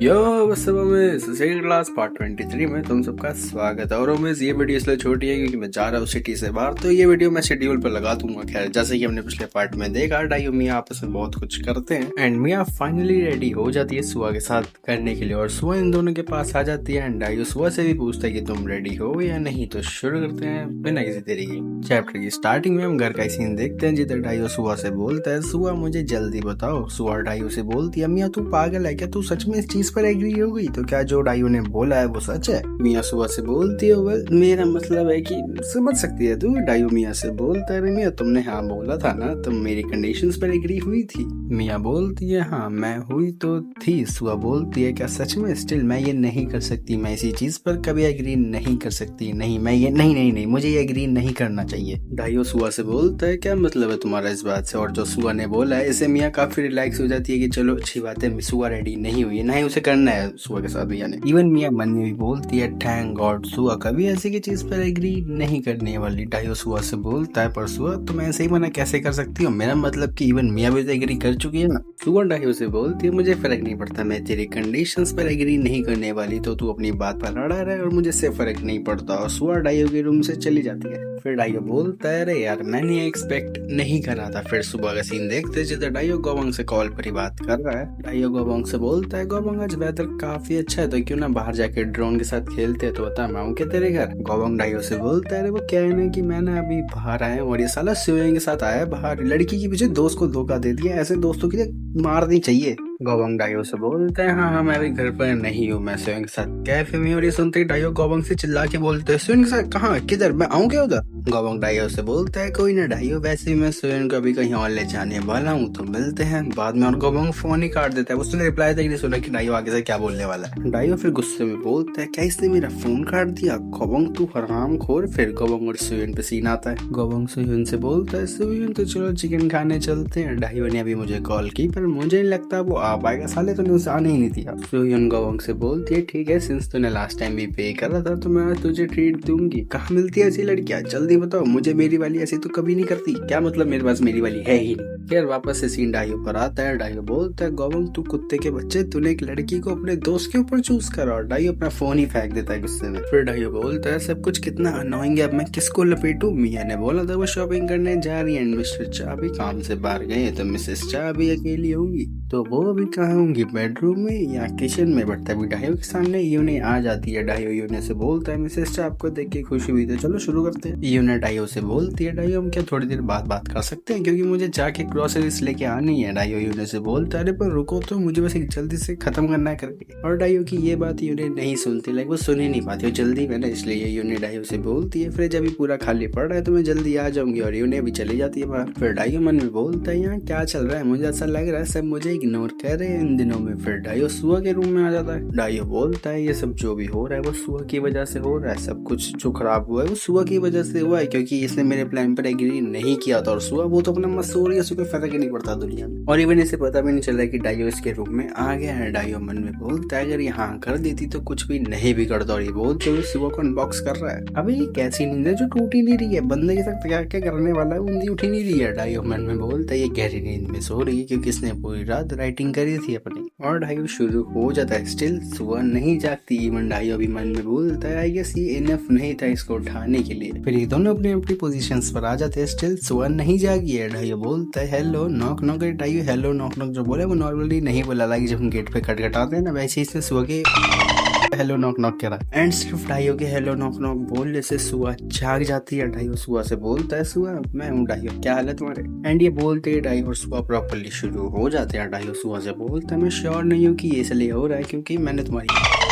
यो बस में second class part 23 में तुम सबका स्वागत है। और उमेश ये वीडियो इसलिए छोटी है क्योंकि मैं जा रहा हूँ सिटी से बाहर, तो ये वीडियो मैं शेड्यूल पर लगा दूंगा। खैर, जैसे कि हमने पिछले पार्ट में देखा, डाई मियाँ आपस में बहुत कुछ करते हैं एंड मियाँ फाइनली रेडी हो जाती है सुआ के साथ करने के लिए और सुआ इन दोनों के पास आ जाती है एंड डाई सुआ से भी पूछता है कि तुम रेडी हो या नहीं। तो शुरू करते हैं बिना किसी देरी के। चैप्टर की स्टार्टिंग में हम घर का सीन देखते हैं जिधर डाई सुआ से बोलता है, सुआ मुझे जल्दी बताओ। सुआ डाई से बोलती है, मियाँ तू पागल है क्या, तू सच में इस चीज पर एग्री हो गई? तो क्या जो डाइयो ने बोला है वो सच है? मियाँ सुबह से बोलती है, वेल मेरा मतलब है कि समझ सकती है तू। डाइयो मियाँ से बोलता है, मियाँ तुमने हाँ बोला था ना, तुम मेरी कंडीशंस पर एग्री हुई थी। मियाँ बोलती है, हाँ मैं हुई तो थी। सुआ बोलती है, क्या सच में? स्टिल मैं ये नहीं कर सकती, मैं इसी चीज पर कभी एग्री नहीं कर सकती। नहीं मैं ये नहीं, मुझे ये एग्री नहीं करना चाहिए। डाइयो सुआ से बोलता है, क्या मतलब है तुम्हारा इस बात से? और जो सुआ ने बोला है इसे मियाँ काफी रिलैक्स हो जाती है कि चलो अच्छी बात है, सुआ रेडी नहीं हुई है, ना ही उसे करना है सुआ के साथ भैया ने। इवन मियाँ मन में भी बोलती है, थैंक गॉड सुआ कभी ऐसी की चीज पर एग्री नहीं करने वाली। डाइयो सुआ से बोलता है, पर सुआ तुम ऐसे ही मना कैसे कर सकती हो? मेरा मतलब कि इवन मियाँ भी तो एग्री कर चुकी है ना। सुआ डाइयो से बोलती है, मुझे फर्क नहीं पड़ता, मैं तेरी कंडीशंस पर एग्री नहीं करने वाली, तो तू अपनी बात पर अड़ा रहा है और मुझे इससे फर्क नहीं पड़ता। और सुआ डाइयो के रूम से चली जाती है। फिर डाइयो बोलता है, अरे यार मैंने एक्सपेक्ट नहीं करा था। फिर सुबह का सीन देखते जिधर डाइयो गोबंग से कॉल पर ही बात कर रहा है। डाइयो गोबंग से बोलता है, गोबंग आज वेदर काफी अच्छा है, तो क्यों ना बाहर जाके ड्रोन के साथ खेलते हैं, तो बता मैं आऊँ क्या तेरे घर? गोबंग डाइयो से बोलता है, अरे वो क्या है ना कि मैं ना अभी बाहर आया हूँ और ये साला सुयोंग के साथ आया है बाहर, लड़की के पीछे दोस्त को धोखा दे दिया, ऐसे दोस्तों के लिए मारनी चाहिए। गोबंग डाइयो से बोलता है, हाँ मैं अभी घर पर नहीं हूँ, मैं सुयोंग के साथ कैफे में। और ये सुनते ही डाइयो गोबंग से चिल्ला के बोलते हैं, सुयोंग के साथ कहाँ, किधर, मैं आऊँ क्या उधर? गोबंग डाइयो से बोलता है, कोई ना डाइयो, वैसे ही मैं सुयोंग को अभी कहीं और ले जाने वाला हूँ, तो मिलते हैं बाद में। और गोबंग फोन ही काट देता है। उसने रिप्लाई तक नहीं सुना कि डाइयो आगे से क्या बोलने वाला है। डाइयो फिर गुस्से में बोलता है, क्या इसने मेरा फोन काट दिया? गोबंग तू हराम खोर। फिर गोबंग और सुयोन पे सीन आता है। गोबंग सुयोन से बोलता है, सुयोन तो चलो चिकन खाने चलते हैं, डाइयो ने अभी मुझे कॉल की पर मुझे नहीं लगता वो आ पाएगा, साले तूने उसे आने ही नहीं दिया। सुयोन गोबंग से बोलती है, ठीक है सिंस तूने लास्ट टाइम भी पे करा था तो मैं आज तुझे ट्रीट दूंगी। कहाँ मिलती है ऐसी लड़कियां, जल्दी बताओ मुझे, मेरी वाली ऐसी तो कभी नहीं करती। क्या मतलब मेरे पास मेरी वाली है ही नहीं। फिर वापस से सीन डाइयो पर आता है। डाइयो बोलता है, गोबंग तू कुत्ते के बच्चे, तूने एक लड़की को अपने दोस्त के ऊपर चूज करा। और डाइयो अपना फोन ही फेंक देता है गुस्से में। फिर डाइयो बोलता है, सब कुछ कितना अनोइंग है, अब मैं किसको लपेटूं? मियाँ ने बोला था वो शॉपिंग करने जा रही है, मिस्टर चा भी काम से बाहर गए, तो मिसेस चा भी अकेली होंगी, तो वो अभी कहाँ होंगी, बेडरूम में या किचन में? बढ़ता है डाइयो के सामने यूने आ जाती है। डाइयो यूने से बोलता है, मिसेस चा आपको देख के खुशी हुई, तो चलो शुरू करते हैं। यूने डाइयो से बोलती है, डाइयो हम क्या थोड़ी देर बाद बात कर सकते हैं, क्योंकि मुझे जाके ग्रोसरीज लेके आनी है। डाइयो यूने से बोलता है, अरे पर रुको तो, मुझे बस एक जल्दी से खत्म करना है करके। और डाइयो की ये बात यूने नहीं सुनती, लाइक वो सुन ही नहीं पाती, वो जल्दी में ना, इसलिए यूने डाइयो से बोलती है, फ्रिज अभी पूरा खाली पड़ रहा है तो मैं जल्दी आ जाऊंगी। और यूने भी चली जाती है बाहर। फिर डाइयो मन में बोलता है, यहाँ क्या चल रहा है, मुझे ऐसा लग रहा है सब मुझे इग्नोर कर रहे हैं इन दिनों में। फिर डाइयो सुआ के रूम में आ जाता है। डाइयो बोलता है, ये सब जो भी हो रहा है वो सुआ की वजह से हो रहा है, सब कुछ जो खराब हुआ है वो सुआ की वजह से हुआ है, क्योंकि इसने मेरे प्लान पर एग्री नहीं किया था। और सुआ वो तो अपना मस्त हो रही है, उसको फर्क ही नहीं पड़ता दुनिया में, और इवन इसे पता भी नहीं चला कि डाइयो इसके रूम में आ गया है। डाइयो मन में बोलता है, अगर यहाँ कर देती तो कुछ भी नहीं बिगड़ता। और ये बोलते हुए सुआ को अनबॉक्स कर रहा है। अबे ये कैसी नींद है जो टूट ही नहीं रही है, बंदे के साथ क्या क्या करने वाला है, ऊँधी उठ ही नहीं रही है। डाइयो मन में बोलता है, ये गहरी नींद में सो रही है क्योंकि इसने पूरी रात राइटिंग करी थी अपनी। और डाइयो शुरू हो जाता है। स्टिल सुआ नहीं जागती। इवन डाइयो भी मन में बोलता है, आई गेस ये इनफ नहीं था इसको उठाने के लिए। फिर ये दोनों अपनी अपनी पोजीशंस पर आ जाते हैं। स्टिल सुआ नहीं जागी है। डाइयो बोलता है, हेलो नॉक नॉक। डाइयो हेलो नॉक नॉक जो बोले वो नॉर्मली नहीं बोला, लाइक जब हम गेट पे खटखटाते हैं ना, वैसे ही इसने सुआ के हेलो नॉक नॉक करा एंड सिर्फ डाइयो के हेलो नॉक नॉक बोलने से सुआ जाग जाती है। डाइयो सुआ से बोलता है, सुआ मैं हूँ डाइयो, क्या हाल है तुम्हारे? एंड ये बोलते ही डाइयो और सुआ प्रॉपर्ली शुरू हो जाते हैं। डाइयो सुआ से बोलता है, मैं श्योर नहीं हूँ कि ये इसलिए हो रहा है क्योंकि मैंने तुम्हारी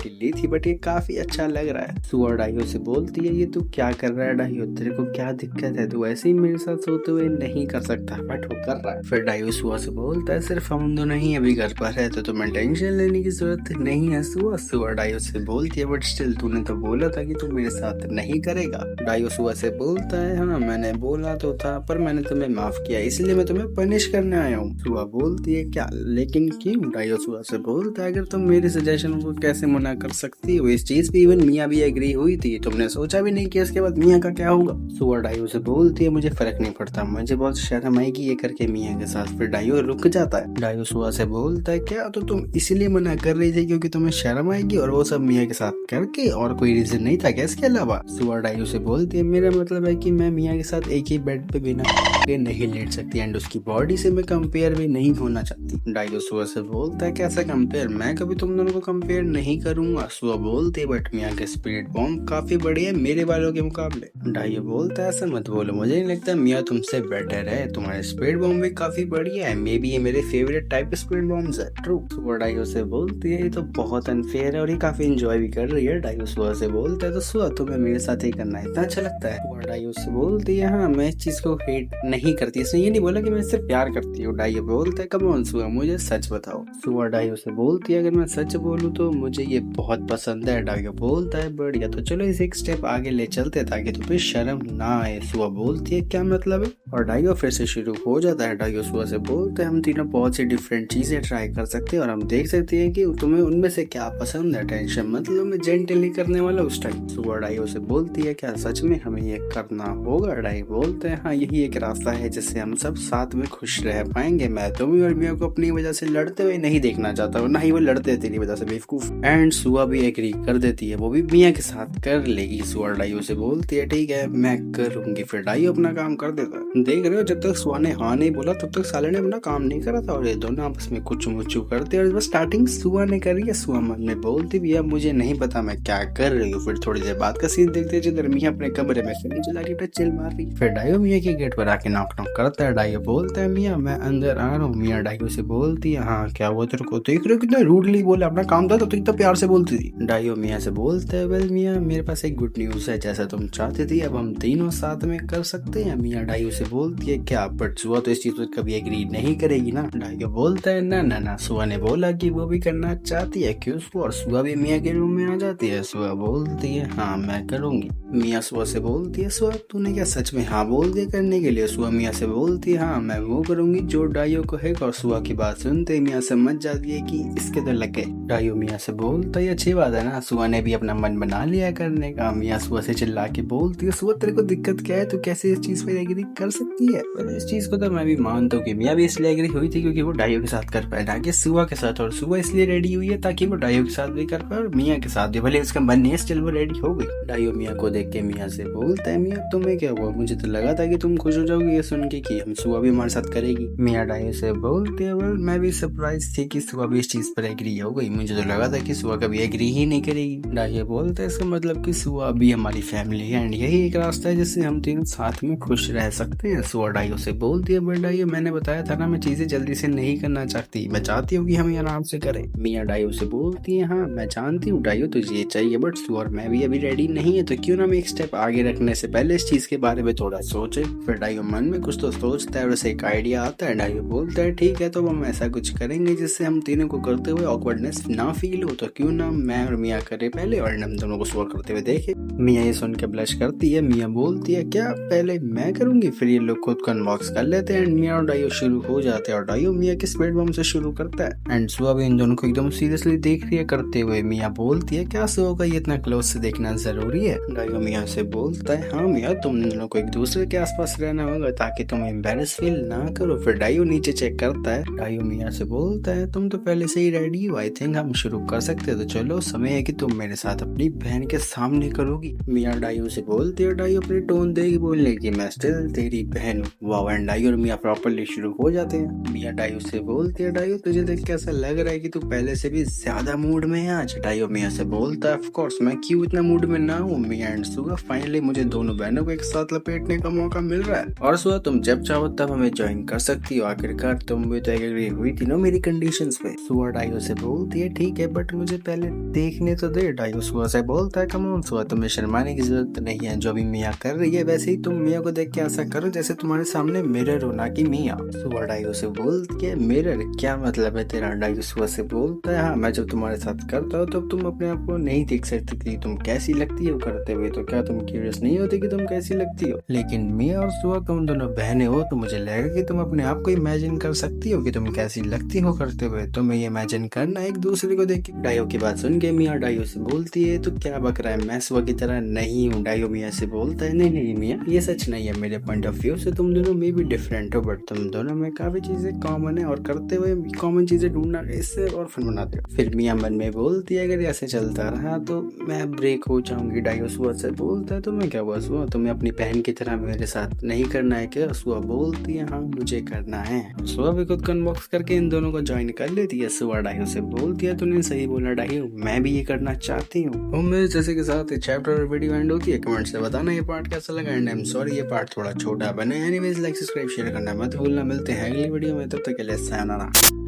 ली थी, बट ये काफी अच्छा लग रहा है। सुआ डाइयो से बोलती है, ये तू क्या कर रहा है डाइयो, तेरे को क्या दिक्कत है, तू ऐसे ही मेरे साथ सोते हुए नहीं कर सकता, बट वो कर रहा है। फिर डाइयो सुआ से बोलता है, सिर्फ हम दोनों ही अभी घर पर है तो तुम्हें टेंशन लेने की जरूरत नहीं है। सुआ डाइयो से बोलती है, बट स्टिल तूने तो बोला था कि तू मेरे साथ नहीं करेगा। डाइयो सुआ से बोलता है, हाँ मैंने बोला तो था, पर मैंने तुम्हें माफ किया, इसलिए मैं तुम्हें पनिश करने आया हूँ। सुआ बोलती है, क्या लेकिन क्यों? डाइयो सुआ से बोलता है, अगर तुम मेरे सजेशन को कैसे मना मना कर सकती हो? इस चीज पे इवन मियाँ भी एग्री हुई थी, तुमने सोचा भी नहीं कि इसके बाद मियाँ का क्या होगा? सुआ डाइयो से बोलती है मुझे फर्क नहीं पड़ता, मुझे बहुत शर्म आएगी ये करके मियाँ के साथ। फिर डाइयो रुक जाता है। डाइयो सुआ से बोलता है क्या तो तुम इसीलिए मना कर रही थी क्योंकि तुम्हें शर्म आएगी, और वो सब मियाँ के साथ करके, और कोई रीजन नहीं था क्या इसके अलावा? सुआ डाइयो से बोलती है मेरा मतलब है कि मैं मियाँ के साथ एक ही बेड पे बिना के नहीं लेट सकती, एंड उसकी बॉडी से मैं कंपेयर भी नहीं होना चाहती। डाइयो सुआ से बोलता है कैसा कंपेयर, मैं कभी तुम दोनों को कंपेयर नहीं करूंगा। सुआ बोलती है बट मियाँ के स्पिरिट बॉम्ब काफी बड़ी है मेरे वालों के मुकाबले। डाइयो बोलता है ऐसा मत बोलो, मुझे नहीं लगता मियाँ तुमसे बेटर है, तुम्हारे स्पिरिट बॉम्ब भी काफी बढ़िया है, मे बी ये मेरे फेवरेट टाइप के स्पिरिट बॉम्ब्स है। ट्रू। सुआ डाइयो से बोलती है ये तो बहुत अनफेयर है, और ये काफी एंजॉय भी कर रही है। डाइयो सुआ से बोलता है तो सुआ तुम्हें मेरे साथ ही करना इतना अच्छा लगता है? सुआ डाइयो से बोलती है हाँ मैं इस चीज को हेट नहीं करती, इसने ये नहीं बोला कि मैं इससे प्यार करती हूँ। डाइयो बोलता है कम ऑन सुआ मुझे सच बताओ। सुआ डाइयो से बोलती है अगर मैं सच बोलूँ तो मुझे ये बहुत पसंद है। डाइयो बोलता है बढ़िया, तो चलो इसे एक स्टेप आगे ले चलते ताकि तुम्हें शर्म ना आए। सुआ बोलती है क्या मतलब है, और डाइयो फिर से शुरू हो जाता है। डाइयो सुआ से बोलते हैं हम तीनों बहुत सी डिफरेंट चीजें ट्राई कर सकते हैं और हम देख सकते हैं कि तुम्हें उनमें से क्या पसंद है। टेंशन मतलब मैं जेंटली करने वाला उस टाइम। सुआ डाइयो से बोलती है क्या सच में हमें ये करना होगा? डाइयो बोलते हैं हाँ यही एक रास्ता है जिससे हम सब साथ में खुश रह पाएंगे। मैं तुम्हें और मियाँ को अपनी वजह से लड़ते हुए नहीं देखना चाहता हूँ, ना ही वो लड़ते हैं तेरी वजह से बेवकूफ। एंड सुआ भी एग्री कर देती है, वो भी मियाँ के साथ कर लेगी। सुआ डाइयो से बोलती है ठीक है मैं करूंगी। फिर डाइयो अपना काम कर देता है। देख रहे हो जब तक सुआ ने हाँ नहीं बोला तब तक साले ने अपना काम नहीं करा था, और ये दोनों आपस में कुछ मुचू करते हैं। और बस स्टार्टिंग सुआ ने करी है। सुआ मन में बोलती भी है मुझे नहीं पता मैं क्या कर रही हूँ। फिर थोड़ी देर बाद का सीन देखते हैं जिधर मियाँ अपने कमरे में चला के चिल मार रही। फिर डाइयो मियाँ के गेट पर आके नॉक नॉक करता है। डाइयो बोलता है मियाँ मैं अंदर आ रहा हूँ। मियाँ डाइयो से बोलती है हाँ क्या हुआ तेरे को, देख रहे हो कितना रूडली बोला, अपना काम था तो इतना प्यार से बोलती थी। डाइयो मियाँ से बोलता है वेल मियाँ मेरे पास एक गुड न्यूज है, जैसा तुम चाहती थी अब हम तीनों साथ में कर सकते हैं। मियाँ डाइयो से बोलती है क्या, बट सुआ तो इस चीज पर कभी एग्री नहीं करेगी ना? डाइयो बोलता है ना ना ना, सुआ ने बोला कि वो भी करना चाहती है क्यों सुआ, और सुआ भी मियाँ के रूम में आ जाती है। सुआ बोलती है हाँ मैं करूंगी। मियाँ सुआ से बोलती है सुआ तूने क्या सच में हाँ बोल दिया करने के लिए? सुआ मियाँ से बोलती है हाँ मैं वो करूंगी जो डाइयो कहेगा। और सुआ की बात सुनते मियाँ समझ जाती है कि इसके तो लग गए। डाइयो मियाँ से बोलता है अच्छी बात है ना, सुआ ने भी अपना मन बना लिया करने का। मियाँ सुआ से चिल्ला के बोलती है सुआ तेरे को दिक्कत क्या है, तू कैसे इस चीज पर एग्री कर सकती है? इस चीज को तो मैं भी मानता हूँ कि मियाँ भी इसलिए एग्री हुई थी क्योंकि वो डाइयो के साथ कर पाए, ना कि सुआ के साथ। और सुआ इसलिए रेडी हुई है ताकि वो डाइयो के साथ भी कर पाए और मियाँ के साथ भी, भले उसका मन नहीं है स्टिल वो रेडी हो गई। डाइयो मियाँ को देख के मियाँ से बोलता है मियाँ तुम्हें क्या हुआ, मुझे तो लगा था कि तुम खुश हो जाओगी ये सुन के कि हम सुआ भी हमारे साथ करेगी। मियाँ डाइयो से बोलते हैं वेल मैं भी सरप्राइज थी कि सुआ भी इस चीज पर एग्री हो गई, मुझे तो लगा था कि सुआ कभी एग्री ही नहीं करेगी। डाइयो बोलते हैं इसका मतलब कि सुआ भी हमारी फैमिली है एंड यही एक रास्ता है जिससे हम तीनों साथ में खुश रह सकते हैं। सुआ डाइयो से बोलती है बट डाइयो मैंने बताया था ना मैं चीजें जल्दी से नहीं करना चाहती, मैं चाहती हूँ कि हम आराम से करें। मियाँ डाइयो से बोलती है हाँ मैं जानती हूँ डाइयो तुझे ये चाहिए, बट सुआ और मैं भी अभी रेडी नहीं है, तो क्यों ना हम एक स्टेप आगे रखने से पहले इस चीज के बारे में थोड़ा सोचे। फिर डाइयो मन में कुछ तो सोचता है और उसे एक आइडिया आता है। डाइयो बोलता है ठीक है तो हम ऐसा कुछ करेंगे जिससे हम तीनों को करते हुए ऑकवर्डनेस ना फील हो, तो क्यों ना मैं और मियाँ करे पहले और हम दोनों को सुआ करते हुए देखे। मियाँ ये सुन के ब्लश करती है। मियाँ बोलती है क्या पहले मैं करूंगी? फिर ये लोग खुद को अनबॉक्स कर लेते हैं। मियाँ और डाइयो शुरू हो जाते हैं और डाइयो मियाँ के स्पिरिट बम से शुरू करता है एंड सुआ भी इन दोनों को एकदम सीरियसली देख रही है करते हुए। मियाँ बोलती है क्या सुआ का ये इतना क्लोज से देखना जरूरी है? डाइयो मियाँ से बोलता है हाँ मियाँ तुम दोनों को एक दूसरे के आसपास रहना होगा ताकि तुम एम्बेरस फील ना करो। फिर डाइयो नीचे चेक करता है। डाइयो मियाँ से बोलता है तुम तो पहले से ही रेडी हो, आई थिंक हम शुरू कर सकते हैं, तो चलो समय है कि तुम मेरे साथ अपनी बहन के सामने करोगी। मियाँ डाइयो से बोलती है। डाइयो अपनी टोन देगी बोलने की मैं स्टिल तेरी बहन हूँ। वाओ, एंड डाइयो और मियाँ प्रॉपर्ली शुरू हो जाते हैं। मियाँ डाइयो से बोलती है डाइयो तुझे देख के ऐसा लग रहा है कि तू पहले से भी ज्यादा मूड में है आज। डाइयो मियाँ से बोलता है ऑफ कोर्स मैं क्यों इतना मूड में ना हूँ। मियाँ एंड सुआ फाइनली मुझे दोनों बहनों को एक साथ लपेटने का मौका मिल रहा है, और सुआ तुम जब चाहो तब हमें ज्वाइन कर सकती हो, आखिरकार तुम भी तो एग्री हुई थी ना मेरी कंडीशंस पे। सुआ डाइयो से बोलती है ठीक है बट मुझे पहले देखने तो दे। डाइयो सुआ से बोलता है कम ऑन सुआ तुम्हें शर्माने की जरूरत नहीं है, जो भी मियाँ कर रही है वैसे ही तुम मियाँ को देख के ऐसा करो जैसे तुम्हारे सामने मिरर हो ना कि मियाँ। सुआ डाइयो से बोलती है मिरर क्या मतलब है तेरा? डाइयो सुआ से बोलता है हाँ मैं जब तुम्हारे साथ करता हूँ तब तुम अपने आप को नहीं देख सकती कि तुम कैसी लगती हो करते हुए, तो क्या तुम क्यूरियस नहीं होती कि तुम कैसी लगती हो? लेकिन मियाँ और सुआ तुम दोनों बहनें हो तो मुझे लगेगा कि तुम अपने आप को इमेजिन कर सकती हो कि तुम कैसी लगती हो करते हुए। तुम्हें ये इमेजिन करना एक दूसरे को देख के। डाइयो की बात सुन के मियाँ डाइयो से बोलती है, तो क्या बक रहा है, मैं सुबह की तरह नहीं हूँ। डाइयो मियाँ से बोलता है, नहीं नहीं मियाँ, ये सच नहीं है। मेरे पॉइंट ऑफ व्यू से तुम दोनों में भी डिफरेंट हो, बट तुम दोनों में काफी चीजें कॉमन है, और करते हुए कॉमन चीजें ढूंढना इससे और फन बनाते हो। फिर मियाँ मन में बोलती है, अगर ऐसे चलता रहा तो मैं ब्रेक हो जाऊंगी। डाइयो सुबह से बोलता है, तुम्हें क्या हुआ सुबह, तुम्हें अपनी बहन की तरह मेरे साथ नहीं करना है क्या? सुबह बोलती है, हाँ मुझे करना है। सुबह भी खुद को अनबॉक्स करके इन दोनों को ज्वाइन कर लेती है। सुबह डाइयो से बोलती है, तूने सही बोला डाइयो, मैं भी ये करना चाहती हूँ। उम्मीद जैसे के साथ चैप्टर और वीडियो एंड होती है। कमेंट से बताना ये पार्ट कैसा लगा, एंड आई एम सॉरी ये पार्ट थोड़ा छोटा बने। एनीवेज लाइक सब्सक्राइब शेयर करना मत भूलना। मिलते हैं अगली वीडियो में, तब तक के लिए sayonara।